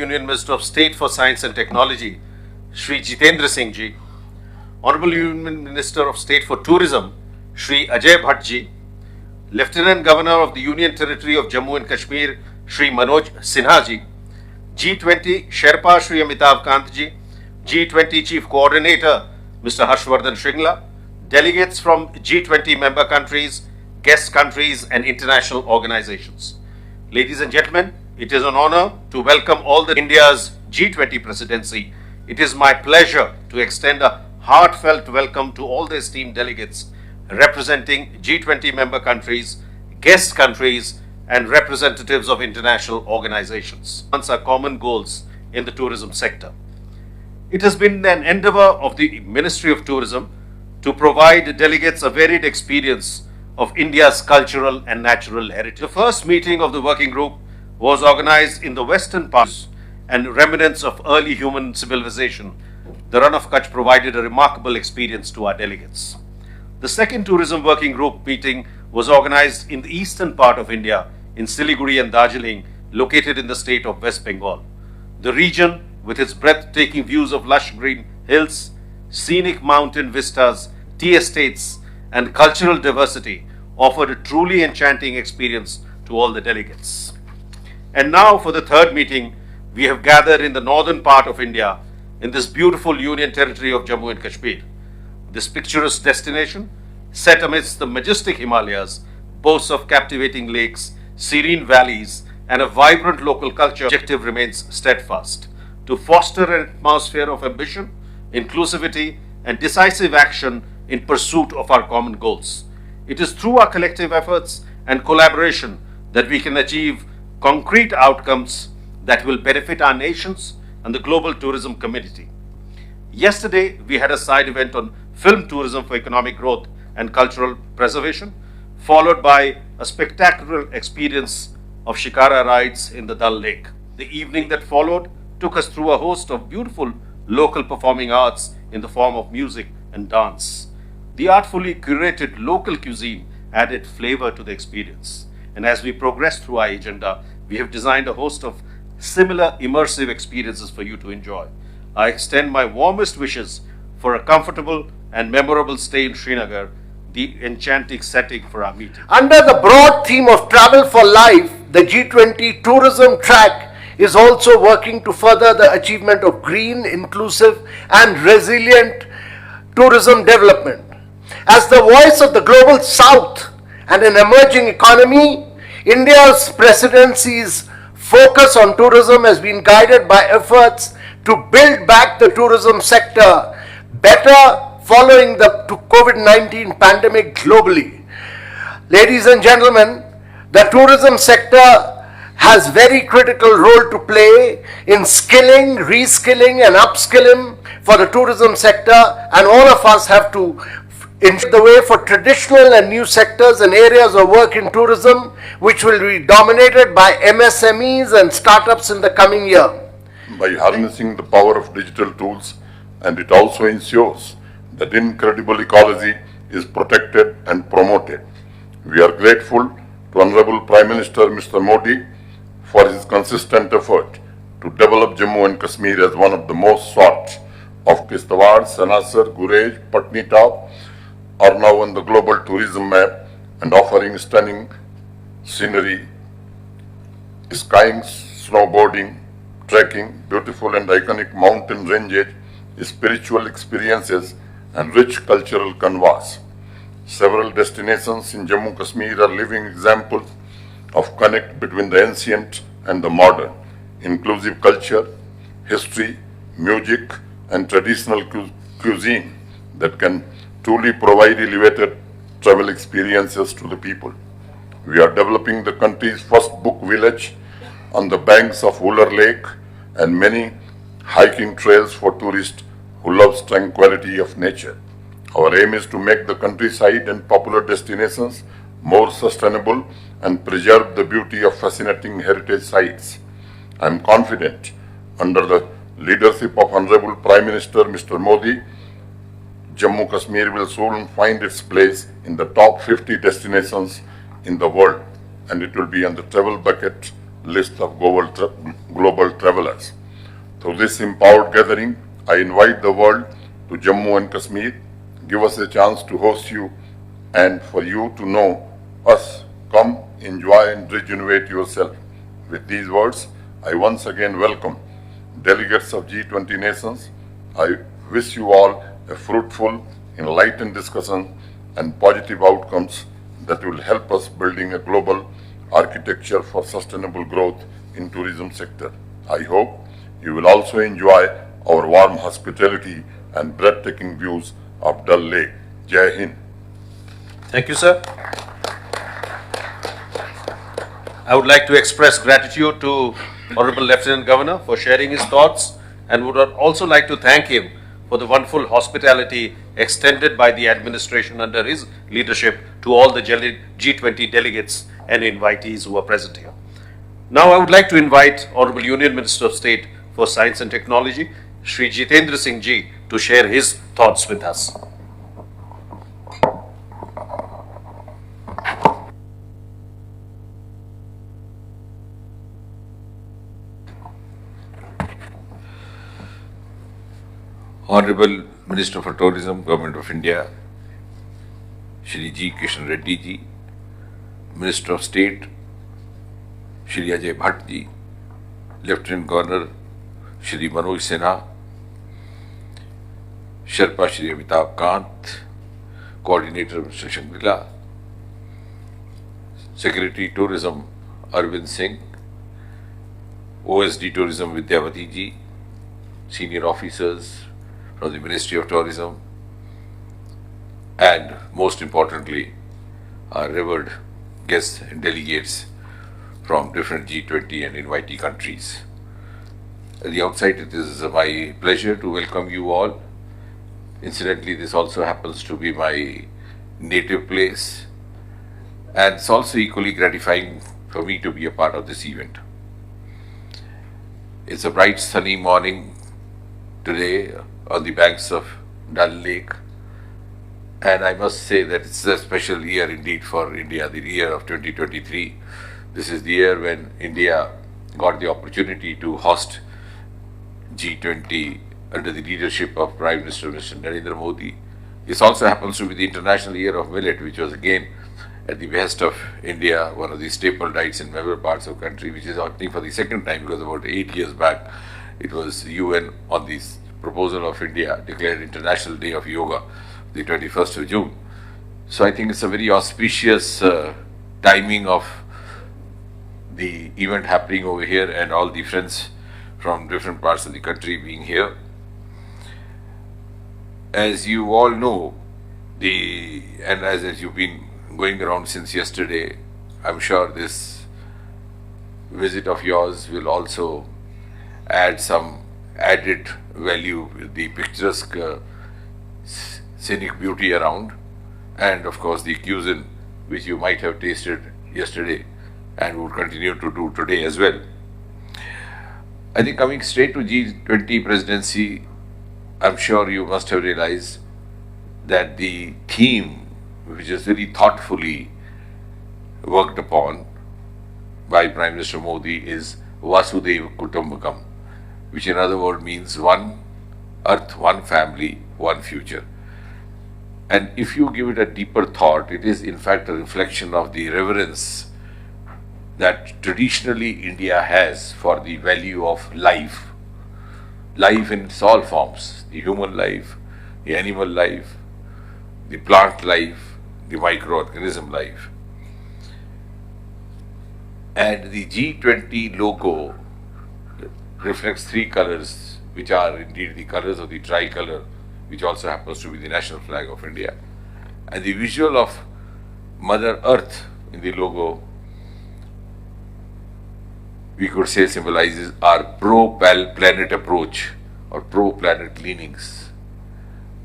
Union Minister of State for Science and Technology, Shri Jitendra Singh Ji, Honorable Union Minister of State for Tourism, Shri Ajay Bhatt Ji, Lieutenant Governor of the Union Territory of Jammu and Kashmir, Shri Manoj Sinha Ji, G20 Sherpa Shri Amitav Kant Ji, G20 Chief Coordinator Mr. Harshvardhan Shringla, delegates from G20 member countries, guest countries and international organizations. Ladies and gentlemen, it is an honor to welcome all the India's G20 presidency. It is my pleasure to extend a heartfelt welcome to all the esteemed delegates representing G20 member countries, guest countries and representatives of international organizations. Once our common goals in the tourism sector. It has been an endeavor of the Ministry of Tourism to provide delegates a varied experience of India's cultural and natural heritage. The first meeting of the working group was organized in the western parts and remnants of early human civilization. The Run of Kutch provided a remarkable experience to our delegates. The second tourism working group meeting was organized in the eastern part of India in Siliguri and Darjeeling, located in the state of West Bengal. The region, with its breathtaking views of lush green hills, scenic mountain vistas, tea estates, and cultural diversity, offered a truly enchanting experience to all the delegates. And now for the third meeting, we have gathered in the northern part of India, in this beautiful Union Territory of Jammu and Kashmir. This picturesque destination, set amidst the majestic Himalayas, boasts of captivating lakes, serene valleys, and a vibrant local culture. The objective remains steadfast: to foster an atmosphere of ambition, inclusivity, and decisive action in pursuit of our common goals. It is through our collective efforts and collaboration that we can achieve concrete outcomes that will benefit our nations and the global tourism community. Yesterday, we had a side event on film tourism for economic growth and cultural preservation, followed by a spectacular experience of shikara rides in the Dal Lake. The evening that followed took us through a host of beautiful local performing arts in the form of music and dance. The artfully curated local cuisine added flavor to the experience. And as we progress through our agenda, we have designed a host of similar immersive experiences for you to enjoy. I extend my warmest wishes for a comfortable and memorable stay in Srinagar, the enchanting setting for our meeting. Under the broad theme of Travel for Life, the G20 tourism track is also working to further the achievement of green, inclusive and resilient tourism development. As the voice of the global south and an emerging economy, India's presidency's focus on tourism has been guided by efforts to build back the tourism sector better following the COVID-19 pandemic globally. Ladies and gentlemen, the tourism sector has very critical role to play in skilling, reskilling and upskilling for the tourism sector, and all of us have to ensure the way for traditional and new sectors and areas of work in tourism which will be dominated by MSMEs and startups in the coming year. By harnessing the power of digital tools, and it also ensures that incredible ecology is protected and promoted. We are grateful to Honorable Prime Minister Mr. Modi for his consistent effort to develop Jammu and Kashmir as one of the most sought of Kishtwar, Sanasar, Gurez, Patnitop are now on the global tourism map and offering stunning scenery, skiing, snowboarding, trekking, beautiful and iconic mountain ranges, spiritual experiences and rich cultural canvas. Several destinations in Jammu Kashmir are living examples of connect between the ancient and the modern, inclusive culture, history, music and traditional cuisine that can truly provide elevated travel experiences to the people. We are developing the country's first book village on the banks of Uller Lake and many hiking trails for tourists who love tranquility of nature. Our aim is to make the countryside and popular destinations more sustainable and preserve the beauty of fascinating heritage sites. I am confident, under the leadership of Honorable Prime Minister Mr. Modi, Jammu Kashmir will soon find its place in the top 50 destinations in the world, and it will be on the travel bucket list of global travelers. Through this empowered gathering, I invite the world to Jammu and Kashmir. Give us a chance to host you and for you to know us. Come, enjoy and rejuvenate yourself. With these words, I once again welcome delegates of G20 nations. I wish you all a fruitful, enlightened discussion and positive outcomes that will help us building a global architecture for sustainable growth in tourism sector. I hope you will also enjoy our warm hospitality and breathtaking views of Dal Lake. Jai Hind. Thank you, sir. I would like to express gratitude to Honorable Lieutenant Governor for sharing his thoughts, and would also like to thank him for the wonderful hospitality extended by the administration under his leadership to all the G20 delegates and invitees who are present here. Now I would like to invite Honorable Union Minister of State for Science and Technology, Shri Jitendra Singh Ji, to share his thoughts with us. Honorable Minister for Tourism, Government of India, Shri G. Kiran Reddy Ji, Minister of State, Shri Ajay Bhatt Ji, Lieutenant Governor, Shri Manoj Sinha, Sherpa Shri Amitabh Kant, Coordinator Mr. Shangri-La, Secretary Tourism Arvind Singh, OSD Tourism Vidyavati Ji, senior officers from the Ministry of Tourism, and most importantly, our revered guests and delegates from different G20 and invitee countries. At the outset, it is my pleasure to welcome you all. Incidentally, this also happens to be my native place, and it's also equally gratifying for me to be a part of this event. It's a bright sunny morning today on the banks of Dal Lake, and I must say that it's a special year indeed for India, the year of 2023. This is the year when India got the opportunity to host G20 under the leadership of Prime Minister Mr. Narendra Modi. This also happens to be the International Year of Millet, which was again at the behest of India, one of the staple diets in several parts of the country, which is happening for the second time, because about 8 years back it was UN on the proposal of India declared International Day of Yoga, the 21st of June. So I think it's a very auspicious timing of the event happening over here, and all the friends from different parts of the country being here. As you all know, and as you've been going around since yesterday, I'm sure this visit of yours will also add some added value with the picturesque scenic beauty around, and of course the cuisine which you might have tasted yesterday and would continue to do today as well. I think coming straight to G20 presidency, I'm sure you must have realized that the theme, which is very thoughtfully worked upon by Prime Minister Modi, is Vasudhaiva Kutumbakam, which in other words means one earth, one family, one future. And if you give it a deeper thought, it is in fact a reflection of the reverence that traditionally India has for the value of life. Life in its all forms, the human life, the animal life, the plant life, the microorganism life. And the G20 logo reflects three colors, which are indeed the colors of the tricolor, which also happens to be the national flag of India. And the visual of Mother Earth in the logo, we could say, symbolizes our pro-planet approach or pro-planet leanings.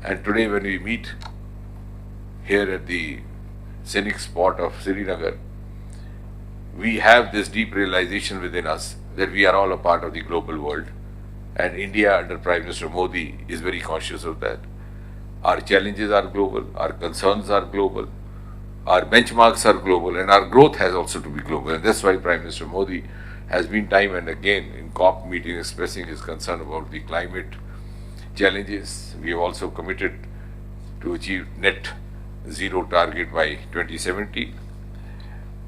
And today when we meet here at the scenic spot of Srinagar, we have this deep realization within us that we are all a part of the global world, and India under Prime Minister Modi is very conscious of that. Our challenges are global, our concerns are global, our benchmarks are global, and our growth has also to be global. And that's why Prime Minister Modi has been time and again in COP meeting expressing his concern about the climate challenges. We have also committed to achieve net zero target by 2070.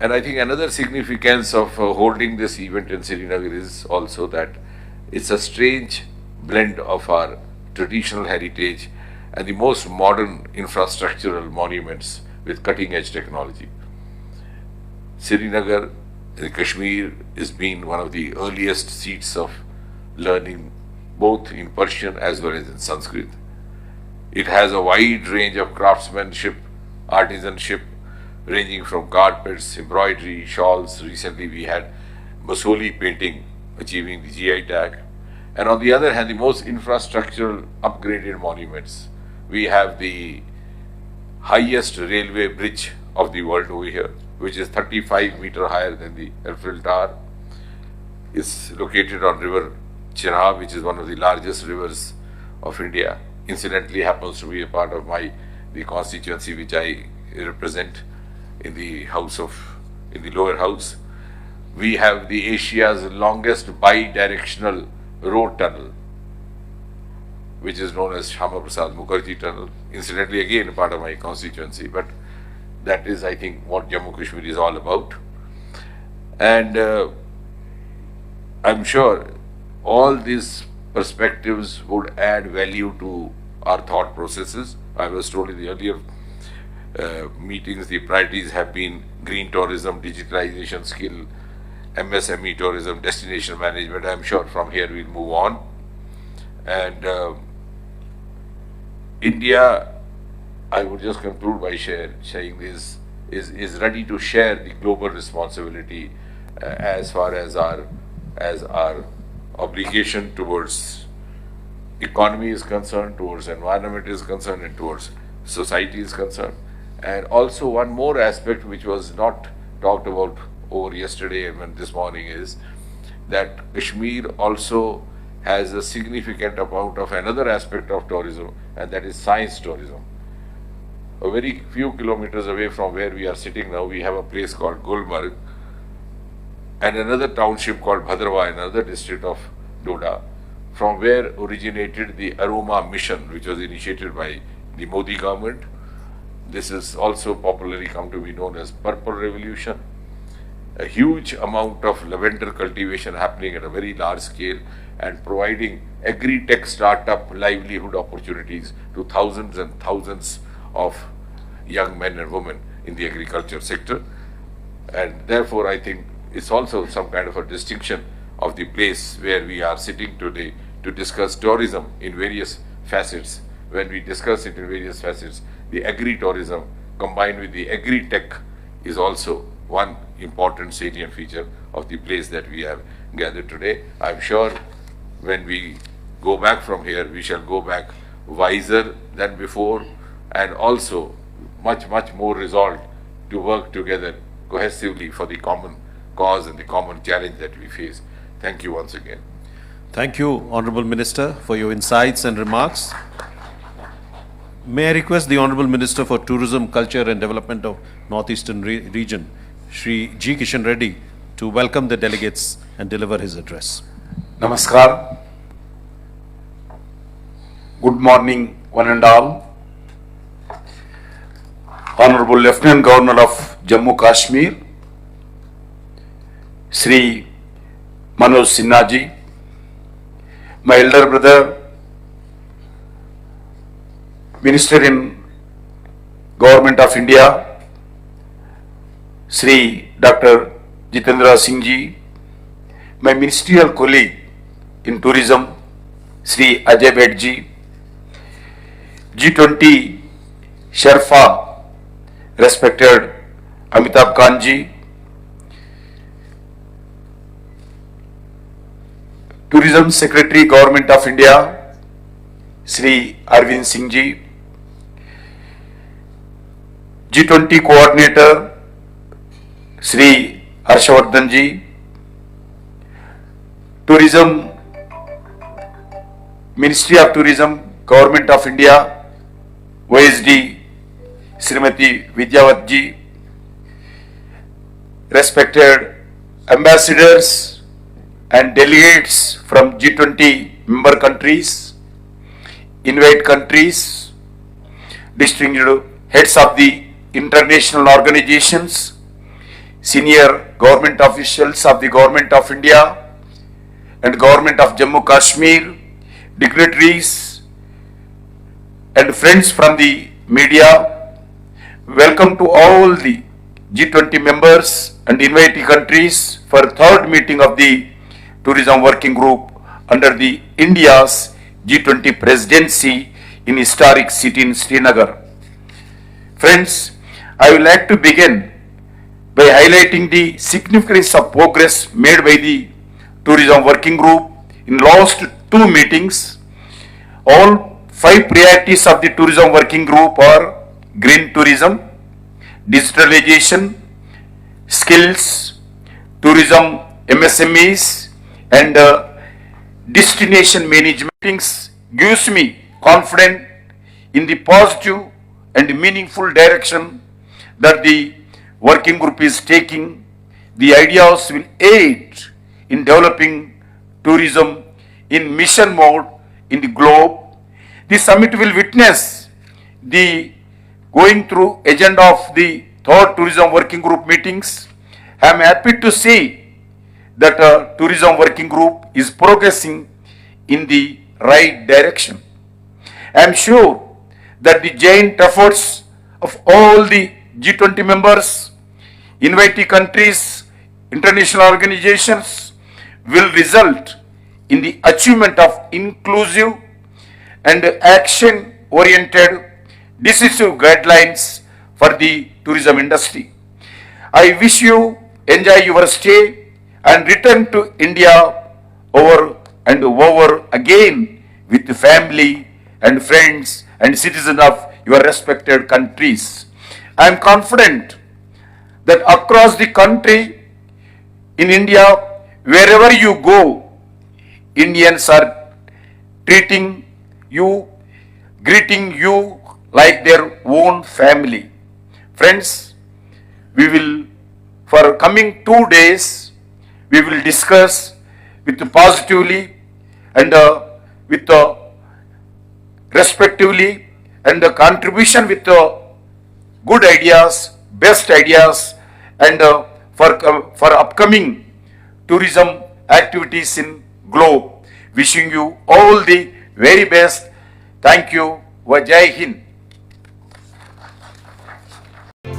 And I think another significance of holding this event in Srinagar is also that it's a strange blend of our traditional heritage and the most modern infrastructural monuments with cutting edge technology. Srinagar in Kashmir has been one of the earliest seats of learning both in Persian as well as in Sanskrit. It has a wide range of craftsmanship, artisanship, ranging from carpets, embroidery, shawls. Recently we had Basoli painting achieving the GI tag. And on the other hand, the most infrastructural upgraded monuments. We have the highest railway bridge of the world over here, which is 35 meters higher than the Eiffel Tower. It's located on river Chenab, which is one of the largest rivers of India. Incidentally happens to be a part of the constituency which I represent in the lower house. We have the Asia's longest bi-directional road tunnel, which is known as Shama Prasad Mukherjee Tunnel. Incidentally, again, a part of my constituency, but that is, I think, what Jammu Kashmir is all about. And I'm sure all these perspectives would add value to our thought processes. I was told in the earlier meetings, the priorities have been green tourism, digitalization skill, MSME tourism, destination management. I'm sure from here we'll move on. And India, I would just conclude by saying this, is ready to share the global responsibility as far as our obligation towards economy is concerned, towards environment is concerned, and towards society is concerned. And also one more aspect which was not talked about over yesterday and this morning is that Kashmir also has a significant amount of another aspect of tourism, and that is science tourism. A very few kilometers away from where we are sitting now, we have a place called Gulmarg and another township called Bhadrawa, another district of Doda, from where originated the Aroma mission, which was initiated by the Modi government. This is also popularly come to be known as Purple Revolution. A huge amount of lavender cultivation happening at a very large scale and providing agri-tech startup livelihood opportunities to thousands and thousands of young men and women in the agriculture sector. And therefore, I think it's also some kind of a distinction of the place where we are sitting today to discuss tourism in various facets. When we discuss it in various facets, the agri-tourism combined with the agri-tech is also one important salient feature of the place that we have gathered today. I'm sure when we go back from here, we shall go back wiser than before and also much more resolved to work together cohesively for the common cause and the common challenge that we face. Thank you once again. Thank you, Honorable Minister, for your insights and remarks. May I request the Honorable Minister for Tourism, Culture and Development of Northeastern Region, Shri G. Kishan Reddy, to welcome the delegates and deliver his address. Namaskar. Good morning, one and all. Honorable Lieutenant Governor of Jammu Kashmir, Sri Manoj Sinha ji, my elder brother, Minister in Government of India, Sri Dr. Jitendra Singh ji, my ministerial colleague in tourism, Sri Ajay Bhatt ji, G20 Sherpa, respected Amitabh Khan ji, Tourism Secretary, Government of India, Sri Arvind Singh ji, G20 Coordinator, Sri Harshavardhan ji, Tourism, Ministry of Tourism, Government of India, OSD, Srimati Vidyavat ji, respected ambassadors and delegates from G20 member countries, invite countries, distinguished heads of the international organizations, senior government officials of the Government of India and Government of Jammu Kashmir, dignitaries and friends from the media. Welcome to all the G20 members and invitee countries for third meeting of the Tourism Working Group under the India's G20 presidency in historic city in Srinagar. Friends, I would like to begin by highlighting the significance of progress made by the Tourism Working Group in last 2 meetings. All 5 priorities of the Tourism Working Group are green tourism, digitalization, skills, tourism MSMEs and destination management. Meetings gives me confidence in the positive and meaningful direction that the working group is taking. The ideas will aid in developing tourism in mission mode in the globe. The summit will witness the going through agenda of the third tourism working group meetings. I am happy to see that tourism working group is progressing in the right direction. I am sure that the joint efforts of all the G20 members, invitee countries, international organizations will result in the achievement of inclusive and action-oriented decisive guidelines for the tourism industry. I wish you enjoy your stay and return to India over and over again with the family and friends and citizens of your respected countries. I am confident that across the country, in India, wherever you go, Indians are greeting you like their own family. Friends, we will, for coming 2 days, we will discuss with positively and with respectively and the contribution with good ideas, best ideas and for upcoming tourism activities in globe. Wishing you all the very best. Thank you. Jai Hind.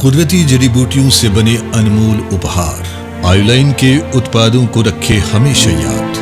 कुदरती जड़ी बूटियों से बने अनमोल उपहार आयुलाइन के उत्पादों को रखे हमेशा याद।